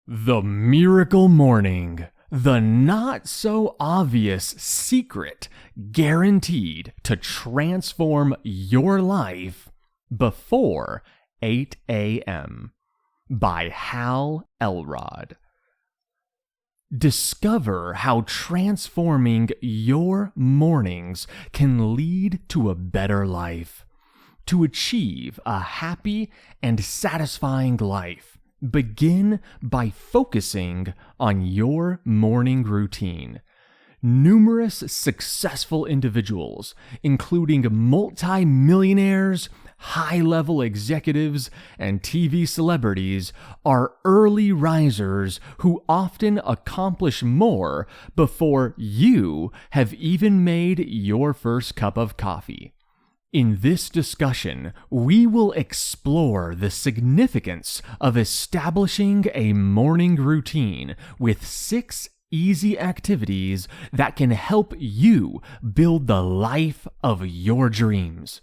The Miracle Morning, the not-so-obvious secret guaranteed to transform your life before 8 a.m. by Hal Elrod. Discover how transforming your mornings can lead to a better life. To achieve a happy and satisfying life, begin by focusing on your morning routine. Numerous successful individuals, including multi-millionaires, high-level executives, and TV celebrities, are early risers who often accomplish more before you have even made your first cup of coffee. In this discussion, we will explore the significance of establishing a morning routine with 6 easy activities that can help you build the life of your dreams.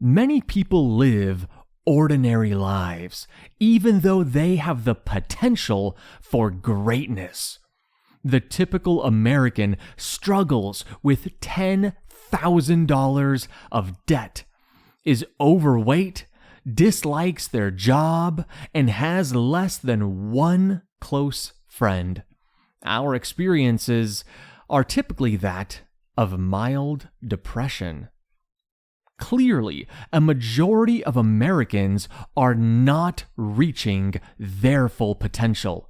Many people live ordinary lives, even though they have the potential for greatness. The typical American struggles with $10,000 of debt, is overweight, dislikes their job, and has less than one close friend. Our experiences are typically that of mild depression. Clearly, a majority of Americans are not reaching their full potential.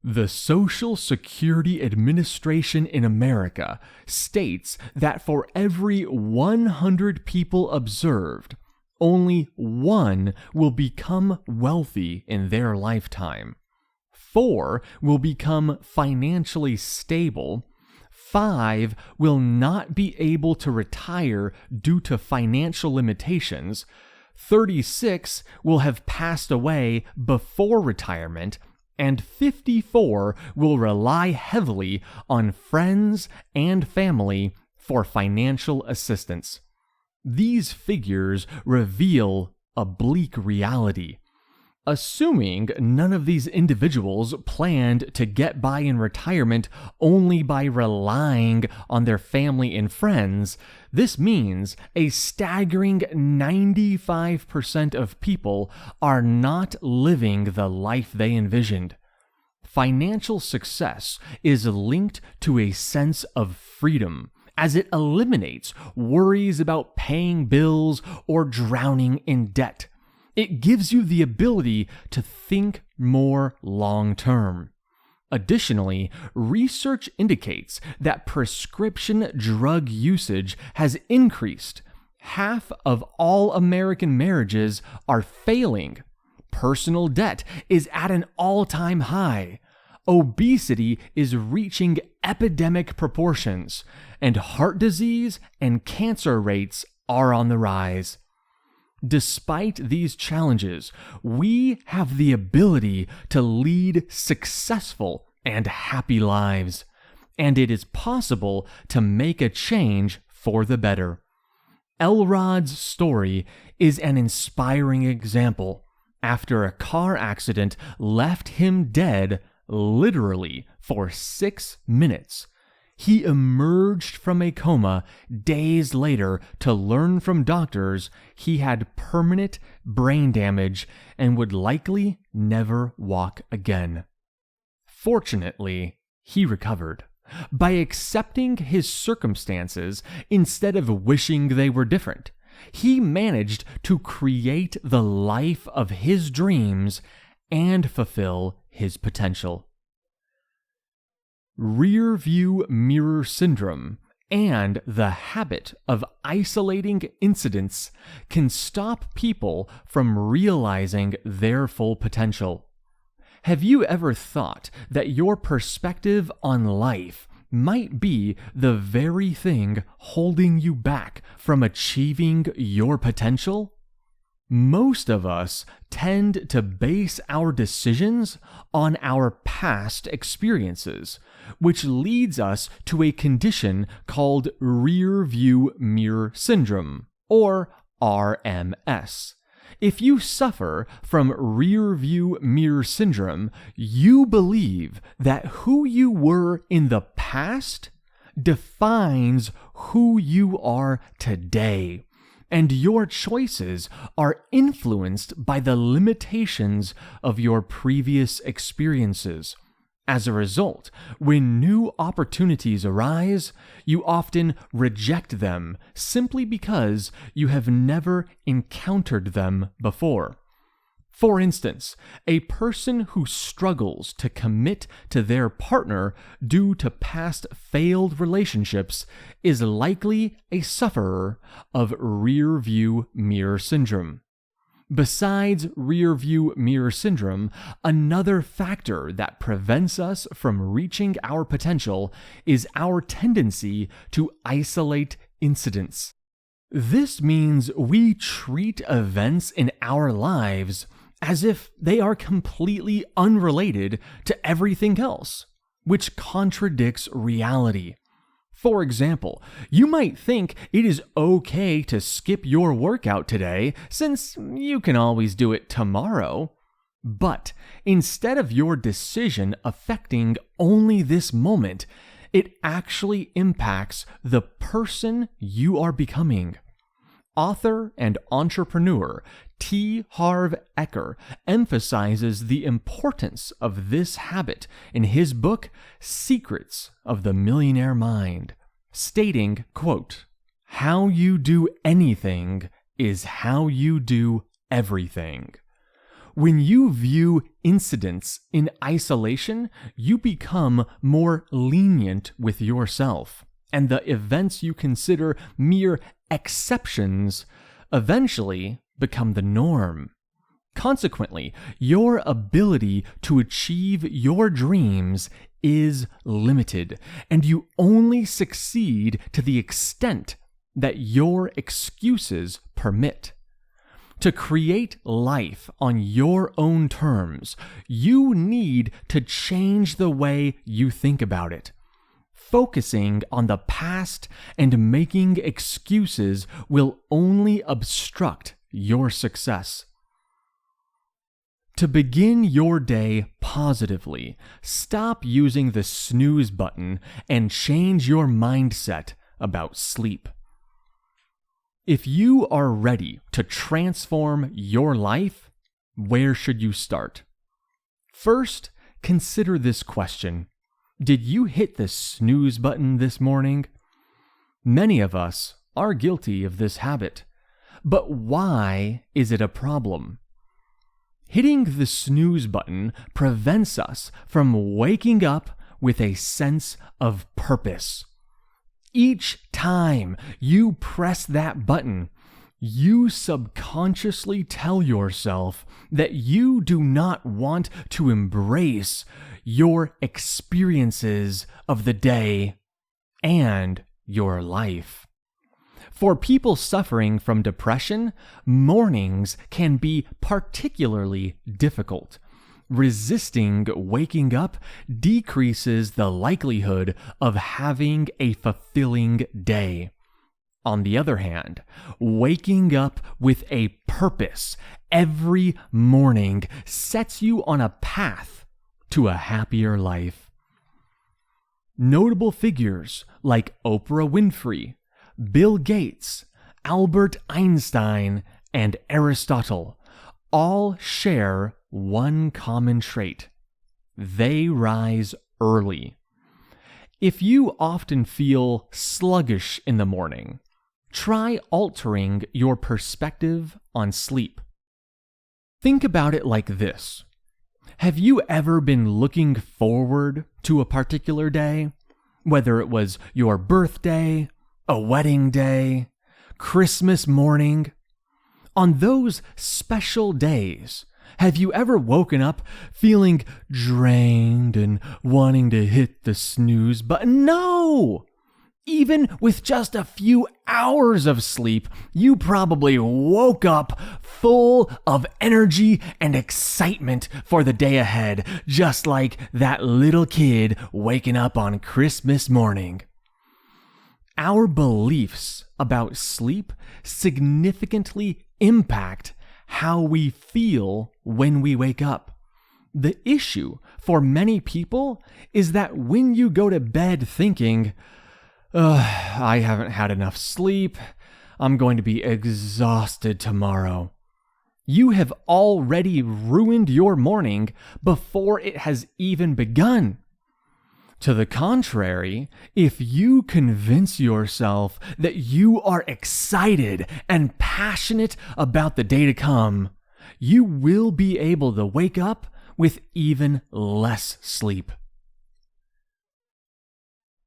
The Social Security Administration in America states that for every 100 people observed, only 1 will become wealthy in their lifetime. 4 will become financially stable. 5 will not be able to retire due to financial limitations. 36 will have passed away before retirement. And 54 will rely heavily on friends and family for financial assistance. These figures reveal a bleak reality. Assuming none of these individuals planned to get by in retirement only by relying on their family and friends, this means a staggering 95% of people are not living the life they envisioned. Financial success is linked to a sense of freedom, as it eliminates worries about paying bills or drowning in debt. It gives you the ability to think more long-term. Additionally, research indicates that prescription drug usage has increased. Half of all American marriages are failing. Personal debt is at an all-time high. Obesity is reaching epidemic proportions, and heart disease and cancer rates are on the rise. Despite these challenges, we have the ability to lead successful and happy lives, and it is possible to make a change for the better. Elrod's story is an inspiring example. After a car accident left him dead literally for 6 minutes, he emerged from a coma days later to learn from doctors he had permanent brain damage and would likely never walk again. Fortunately, he recovered. By accepting his circumstances instead of wishing they were different, he managed to create the life of his dreams and fulfill his potential. Rear-view mirror syndrome and the habit of isolating incidents can stop people from realizing their full potential. Have you ever thought that your perspective on life might be the very thing holding you back from achieving your potential? Most of us tend to base our decisions on our past experiences, which leads us to a condition called rear-view mirror syndrome, or RMS. If you suffer from rear view mirror syndrome, you believe that who you were in the past defines who you are today, and your choices are influenced by the limitations of your previous experiences. As a result, when new opportunities arise, you often reject them simply because you have never encountered them before. For instance, a person who struggles to commit to their partner due to past failed relationships is likely a sufferer of rear-view mirror syndrome. Besides rear-view mirror syndrome, another factor that prevents us from reaching our potential is our tendency to isolate incidents. This means we treat events in our lives as if they are completely unrelated to everything else, which contradicts reality. For example, you might think it is okay to skip your workout today since you can always do it tomorrow. But instead of your decision affecting only this moment, it actually impacts the person you are becoming. Author and entrepreneur T. Harv Eker emphasizes the importance of this habit in his book, Secrets of the Millionaire Mind, stating, quote, "How you do anything is how you do everything." When you view incidents in isolation, you become more lenient with yourself, and the events you consider mere exceptions eventually become the norm. Consequently, your ability to achieve your dreams is limited, and you only succeed to the extent that your excuses permit. To create life on your own terms, you need to change the way you think about it. Focusing on the past and making excuses will only obstruct your success. To begin your day positively, stop using the snooze button and change your mindset about sleep. If you are ready to transform your life, where should you start? First, consider this question. Did you hit the snooze button this morning? Many of us are guilty of this habit. But why is it a problem? Hitting the snooze button prevents us from waking up with a sense of purpose. Each time you press that button, you subconsciously tell yourself that you do not want to embrace your experiences of the day and your life. For people suffering from depression, mornings can be particularly difficult. Resisting waking up decreases the likelihood of having a fulfilling day. On the other hand, waking up with a purpose every morning sets you on a path to a happier life. Notable figures like Oprah Winfrey, Bill Gates, Albert Einstein, and Aristotle all share one common trait. They rise early. If you often feel sluggish in the morning, try altering your perspective on sleep. Think about it like this. Have you ever been looking forward to a particular day? Whether it was your birthday, a wedding day, Christmas morning. On those special days, have you ever woken up feeling drained and wanting to hit the snooze button? No! Even with just a few hours of sleep, you probably woke up full of energy and excitement for the day ahead, just like that little kid waking up on Christmas morning. Our beliefs about sleep significantly impact how we feel when we wake up. The issue for many people is that when you go to bed thinking, I haven't had enough sleep, I'm going to be exhausted tomorrow, you have already ruined your morning before it has even begun. To the contrary, if you convince yourself that you are excited and passionate about the day to come, you will be able to wake up with even less sleep.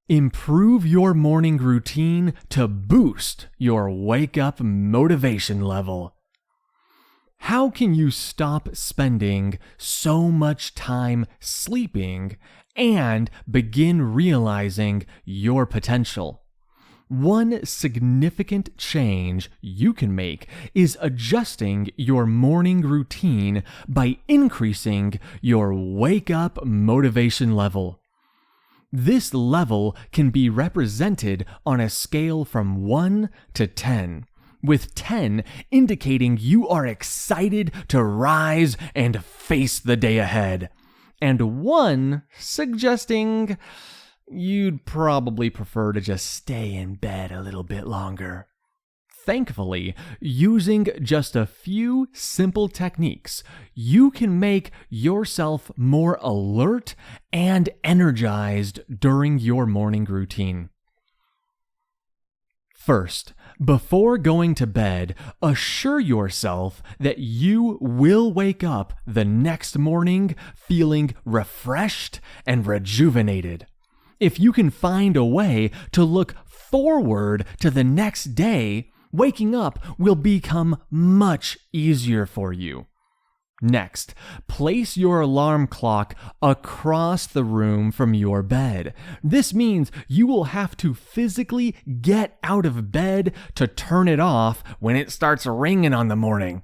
Improve your morning routine to boost your wake-up motivation level. How can you stop spending so much time sleeping and begin realizing your potential? One significant change you can make is adjusting your morning routine by increasing your wake-up motivation level. This level can be represented on a scale from 1 to 10, with 10 indicating you are excited to rise and face the day ahead, and 1 suggesting you'd probably prefer to just stay in bed a little bit longer. Thankfully, using just a few simple techniques, you can make yourself more alert and energized during your morning routine. First, before going to bed, assure yourself that you will wake up the next morning feeling refreshed and rejuvenated. If you can find a way to look forward to the next day, waking up will become much easier for you. Next, place your alarm clock across the room from your bed. This means you will have to physically get out of bed to turn it off when it starts ringing on the morning.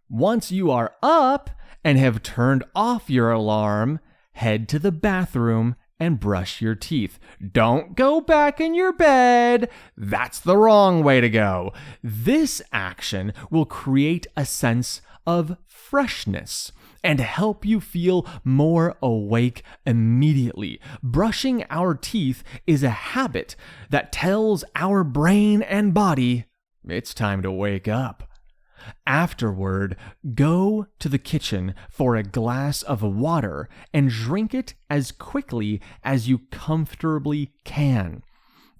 Once you are up and have turned off your alarm, head to the bathroom and brush your teeth. Don't go back in your bed. That's the wrong way to go. This action will create a sense of freshness and help you feel more awake immediately. Brushing our teeth is a habit that tells our brain and body it's time to wake up. Afterward, go to the kitchen for a glass of water and drink it as quickly as you comfortably can.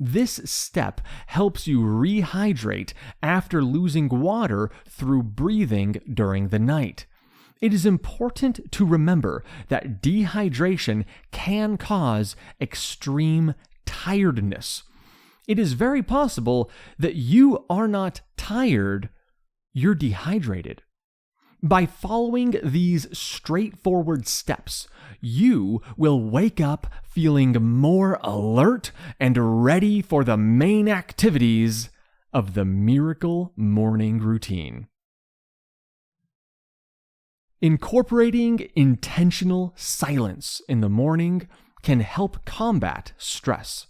This step helps you rehydrate after losing water through breathing during the night. It is important to remember that dehydration can cause extreme tiredness. It is very possible that you are not tired, you're dehydrated. By following these straightforward steps, you will wake up feeling more alert and ready for the main activities of the miracle morning routine. Incorporating intentional silence in the morning can help combat stress.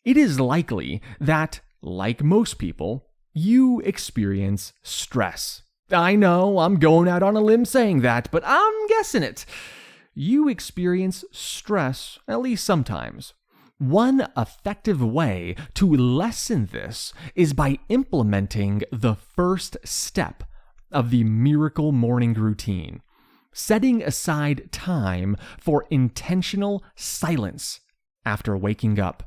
It is likely that, like most people, you experience stress. I know, I'm going out on a limb saying that, but I'm guessing it. You experience stress at least sometimes. One effective way to lessen this is by implementing the first step of the miracle morning routine, setting aside time for intentional silence after waking up.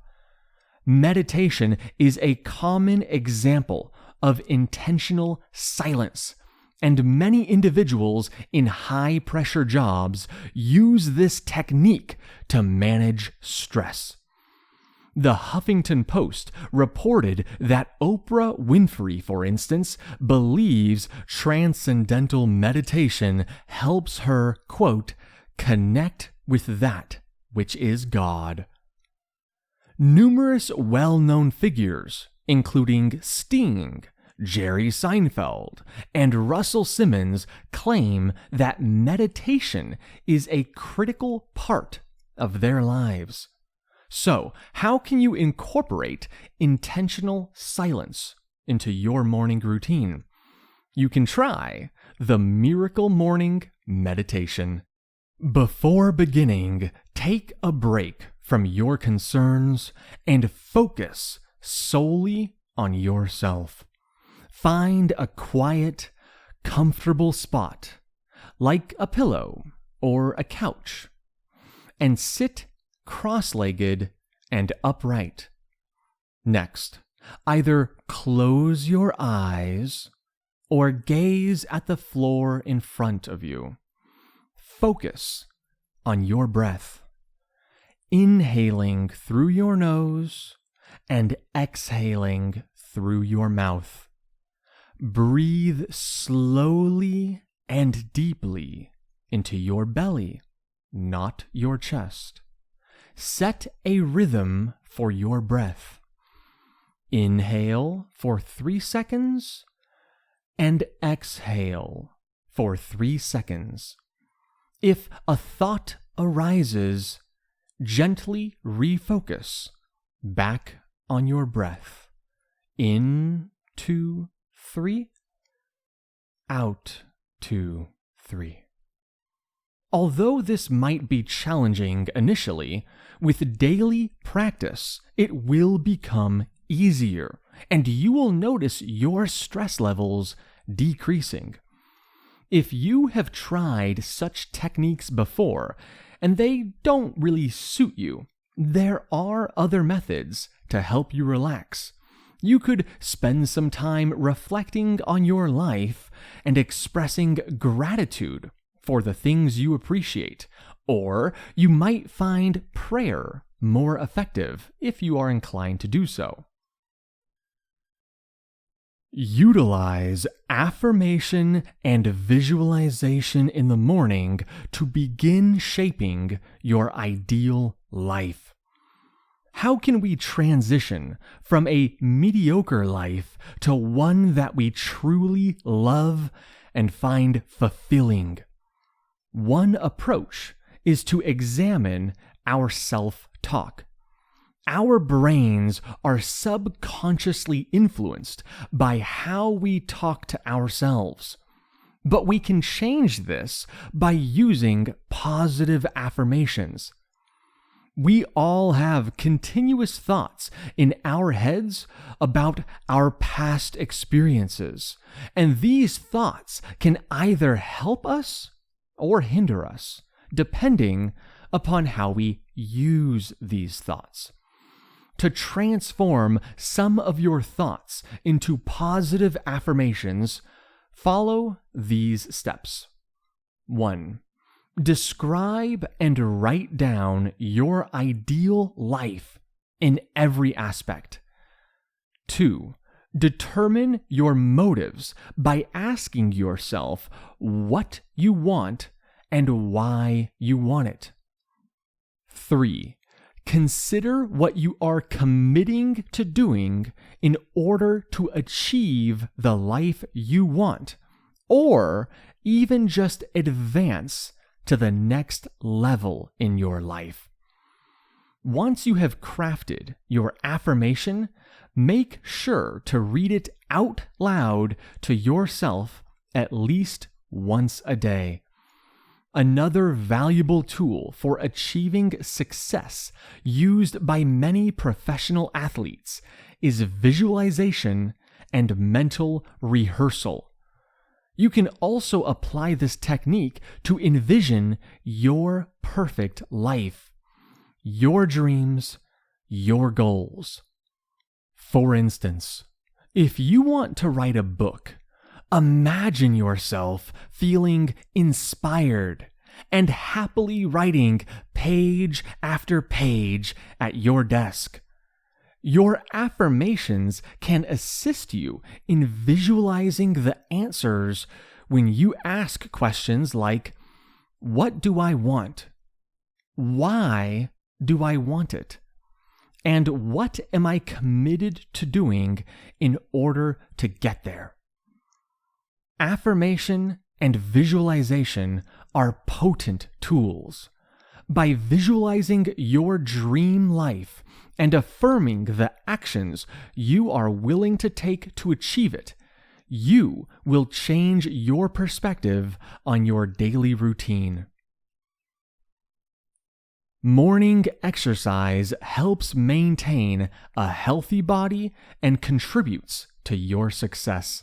Meditation is a common example of intentional silence, and many individuals in high-pressure jobs use this technique to manage stress. The Huffington Post reported that Oprah Winfrey, for instance, believes transcendental meditation helps her, quote, connect with that which is God. Numerous well-known figures, including Sting, Jerry Seinfeld, and Russell Simmons, claim that meditation is a critical part of their lives. So, how can you incorporate intentional silence into your morning routine? you can try the Miracle Morning Meditation. Before beginning, take a break from your concerns and focus solely on yourself. Find a quiet, comfortable spot, like a pillow or a couch, and sit cross-legged and upright. Next, either close your eyes or gaze at the floor in front of you. Focus on your breath, inhaling through your nose and exhaling through your mouth. Breathe slowly and deeply into your belly, not your chest. Set a rhythm for your breath. Inhale for 3 seconds and exhale for 3 seconds. If a thought arises, gently refocus back on your breath. In, 2, 3. Out, 2, 3. Although this might be challenging initially, with daily practice, it will become easier, and you will notice your stress levels decreasing. If you have tried such techniques before, and they don't really suit you, there are other methods to help you relax. You could spend some time reflecting on your life and expressing gratitude for the things you appreciate, or you might find prayer more effective if you are inclined to do so. Utilize affirmation and visualization in the morning to begin shaping your ideal life. How can we transition from a mediocre life to one that we truly love and find fulfilling? One approach is to examine our self-talk. Our brains are subconsciously influenced by how we talk to ourselves. But we can change this by using positive affirmations. We all have continuous thoughts in our heads about our past experiences, and these thoughts can either help us or hinder us, depending upon how we use these thoughts. To transform some of your thoughts into positive affirmations, follow these steps. 1. Describe and write down your ideal life in every aspect. 2. Determine your motives by asking yourself what you want and why you want it. 3. Consider what you are committing to doing in order to achieve the life you want, or even just advance to the next level in your life. Once you have crafted your affirmation, make sure to read it out loud to yourself at least once a day. Another valuable tool for achieving success used by many professional athletes is visualization and mental rehearsal. You can also apply this technique to envision your perfect life, your dreams, your goals. For instance, if you want to write a book, imagine yourself feeling inspired and happily writing page after page at your desk. Your affirmations can assist you in visualizing the answers when you ask questions like, what do I want? Why do I want it? And what am I committed to doing in order to get there? Affirmation and visualization are potent tools. By visualizing your dream life and affirming the actions you are willing to take to achieve it, you will change your perspective on your daily routine. Morning exercise helps maintain a healthy body and contributes to your success.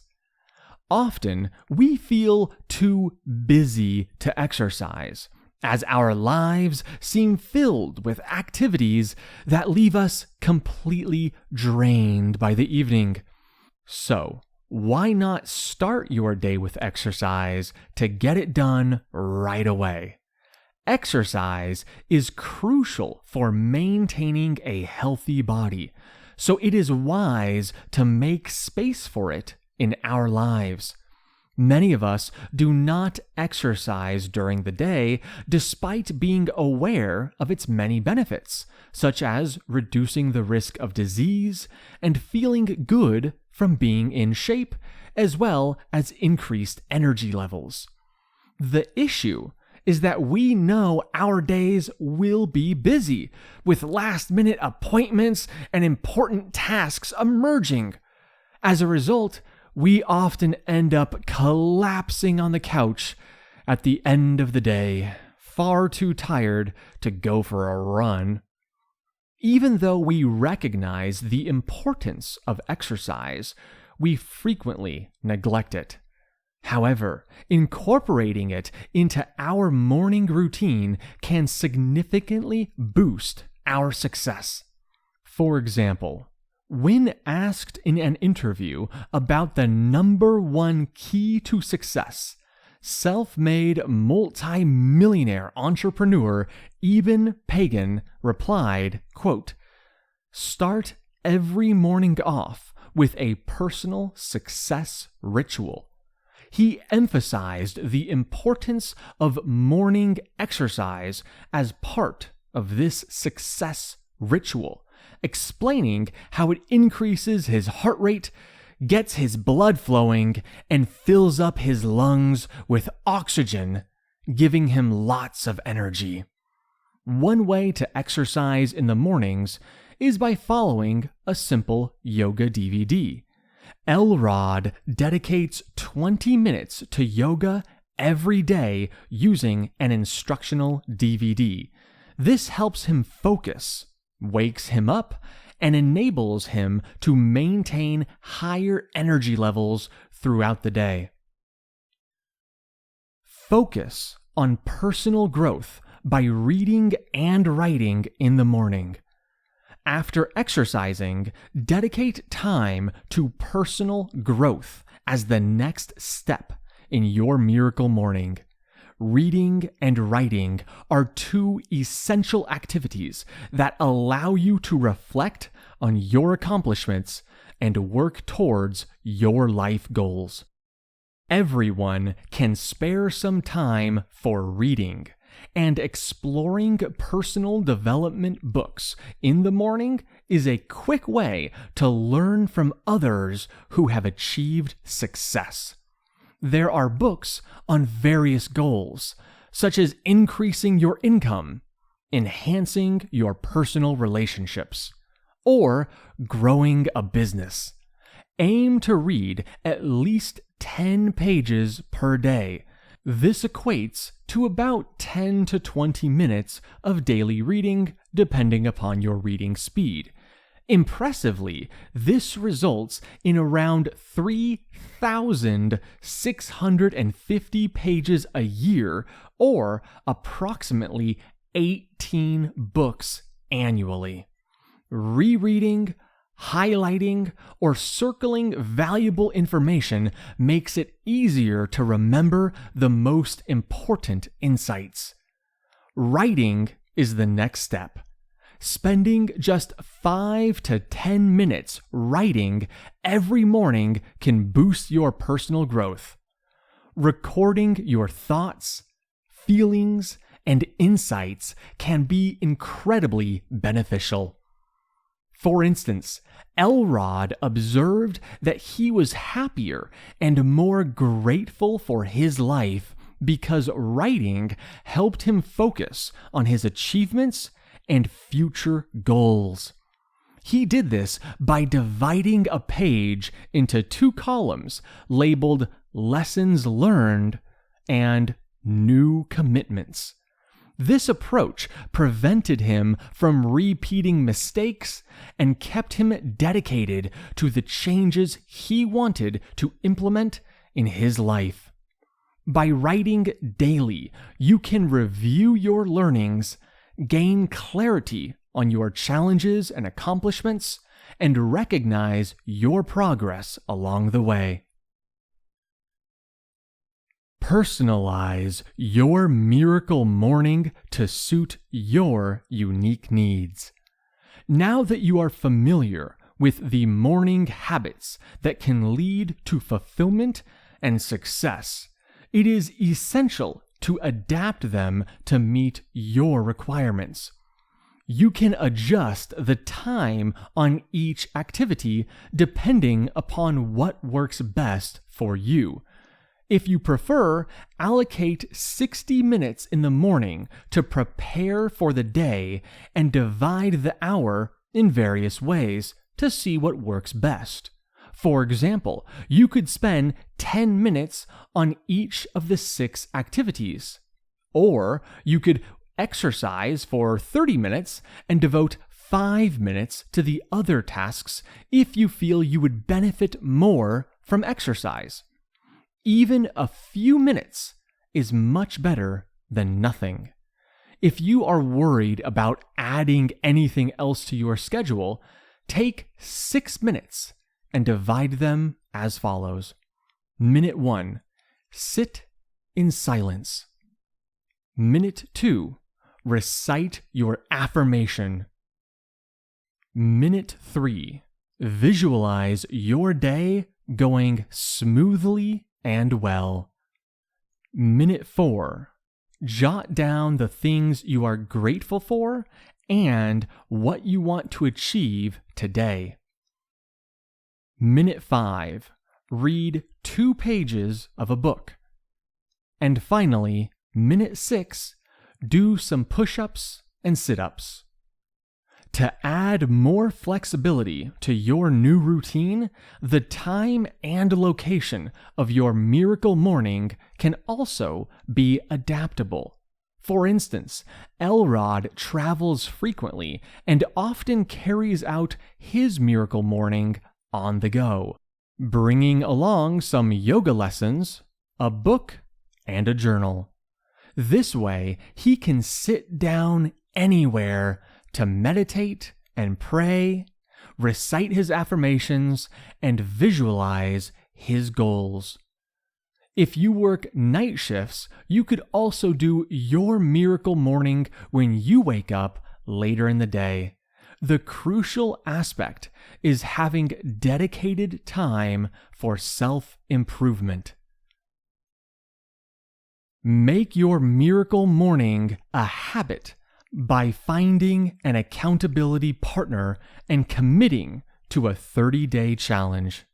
Often, we feel too busy to exercise, as our lives seem filled with activities that leave us completely drained by the evening. So, why not start your day with exercise to get it done right away? Exercise is crucial for maintaining a healthy body, so it is wise to make space for it in our lives. Many of us do not exercise during the day despite being aware of its many benefits, such as reducing the risk of disease and feeling good from being in shape, as well as increased energy levels. The issue is that we know our days will be busy, with last-minute appointments and important tasks emerging. As a result, we often end up collapsing on the couch at the end of the day, far too tired to go for a run. Even though we recognize the importance of exercise, we frequently neglect it. However, incorporating it into our morning routine can significantly boost our success. For example, when asked in an interview about the number one key to success, self-made multi-millionaire entrepreneur Eben Pagan replied, quote, "Start every morning off with a personal success ritual." He emphasized the importance of morning exercise as part of this success ritual, explaining how it increases his heart rate, gets his blood flowing, and fills up his lungs with oxygen, giving him lots of energy. One way to exercise in the mornings is by following a simple yoga DVD. Elrod dedicates 20 minutes to yoga every day using an instructional DVD. This helps him focus, wakes him up, and enables him to maintain higher energy levels throughout the day. Focus on personal growth by reading and writing in the morning. After exercising, dedicate time to personal growth as the next step in your miracle morning. Reading and writing are two essential activities that allow you to reflect on your accomplishments and work towards your life goals. Everyone can spare some time for reading, and exploring personal development books in the morning is a quick way to learn from others who have achieved success. There are books on various goals, such as increasing your income, enhancing your personal relationships, or growing a business. Aim to read at least 10 pages per day. This equates to about 10 to 20 minutes of daily reading, depending upon your reading speed. Impressively, this results in around 3,650 pages a year, or approximately 18 books annually. Rereading, highlighting, or circling valuable information makes it easier to remember the most important insights. Writing is the next step. Spending just 5 to 10 minutes writing every morning can boost your personal growth. Recording your thoughts, feelings, and insights can be incredibly beneficial. For instance, Elrod observed that he was happier and more grateful for his life because writing helped him focus on his achievements and future goals. He did this by dividing a page into 2 columns labeled Lessons Learned and New Commitments. This approach prevented him from repeating mistakes and kept him dedicated to the changes he wanted to implement in his life. By writing daily, you can review your learnings, gain clarity on your challenges and accomplishments, and recognize your progress along the way. Personalize your miracle morning to suit your unique needs. Now that you are familiar with the morning habits that can lead to fulfillment and success, it is essential to adapt them to meet your requirements. You can adjust the time on each activity depending upon what works best for you. If you prefer, allocate 60 minutes in the morning to prepare for the day and divide the hour in various ways to see what works best. For example, you could spend 10 minutes on each of the 6 activities. Or you could exercise for 30 minutes and devote 5 minutes to the other tasks if you feel you would benefit more from exercise. Even a few minutes is much better than nothing. If you are worried about adding anything else to your schedule, take 6 minutes and divide them as follows. Minute 1, sit in silence. Minute 2, recite your affirmation. Minute 3, visualize your day going smoothly and well. Minute 4, jot down the things you are grateful for and what you want to achieve today. Minute 5, read 2 pages of a book. And finally, Minute 6, do some push-ups and sit-ups. To add more flexibility to your new routine, the time and location of your miracle morning can also be adaptable. For instance, Elrod travels frequently and often carries out his miracle morning on the go, bringing along some yoga lessons, a book, and a journal. This way, he can sit down anywhere to meditate and pray, recite his affirmations, and visualize his goals. If you work night shifts, you could also do your miracle morning when you wake up later in the day. The crucial aspect is having dedicated time for self-improvement. Make your miracle morning a habit by finding an accountability partner and committing to a 30-day challenge.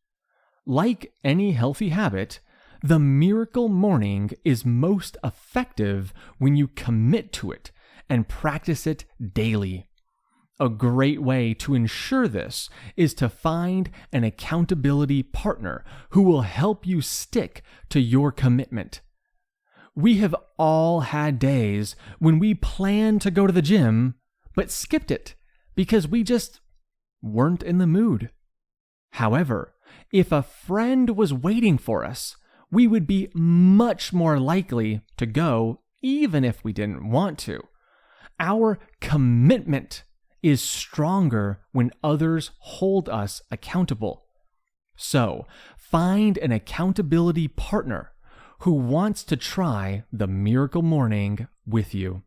Like any healthy habit, the miracle morning is most effective when you commit to it and practice it daily. A great way to ensure this is to find an accountability partner who will help you stick to your commitment. We have all had days when we planned to go to the gym, but skipped it because we just weren't in the mood. However, if a friend was waiting for us, we would be much more likely to go even if we didn't want to. Our commitment is stronger when others hold us accountable. So, find an accountability partner who wants to try the miracle morning with you.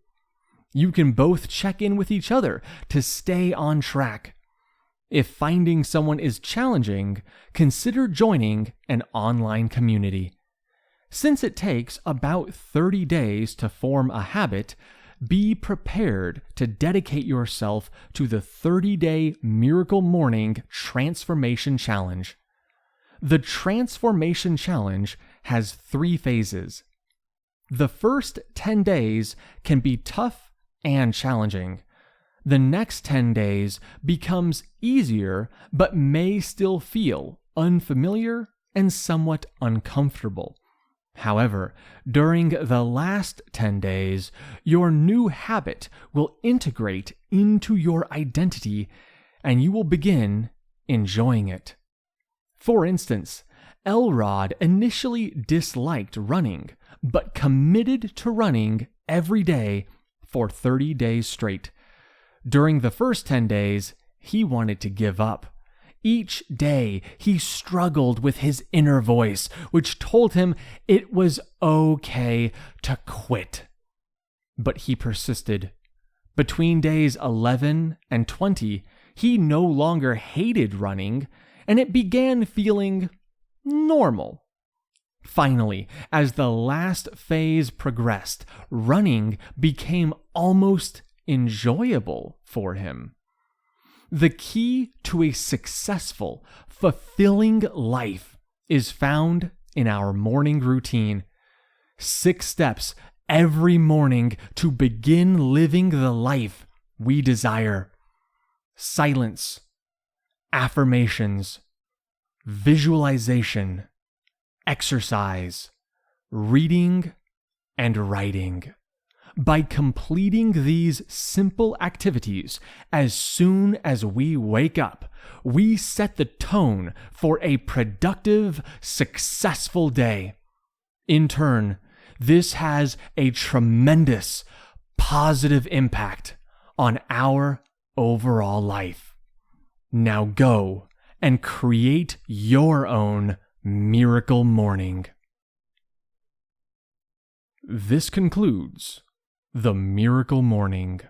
You can both check in with each other to stay on track. If finding someone is challenging, consider joining an online community. Since it takes about 30 days to form a habit, be prepared to dedicate yourself to the 30-day Miracle Morning Transformation Challenge. The Transformation Challenge has 3 phases. The first 10 days can be tough and challenging. The next 10 days becomes easier, but may still feel unfamiliar and somewhat uncomfortable. However, during the last 10 days, your new habit will integrate into your identity and you will begin enjoying it. For instance, Elrod initially disliked running, but committed to running every day for 30 days straight. During the first 10 days, he wanted to give up. Each day, he struggled with his inner voice, which told him it was okay to quit. But he persisted. Between days 11 and 20, he no longer hated running, and it began feeling normal. Finally, as the last phase progressed, running became almost enjoyable for him. The key to a successful, fulfilling life is found in our morning routine. 6 steps every morning to begin living the life we desire. Silence, affirmations, visualization, exercise, reading, and writing. By completing these simple activities as soon as we wake up, we set the tone for a productive, successful day. In turn, this has a tremendous positive impact on our overall life. Now go and create your own miracle morning. This concludes the Miracle Morning.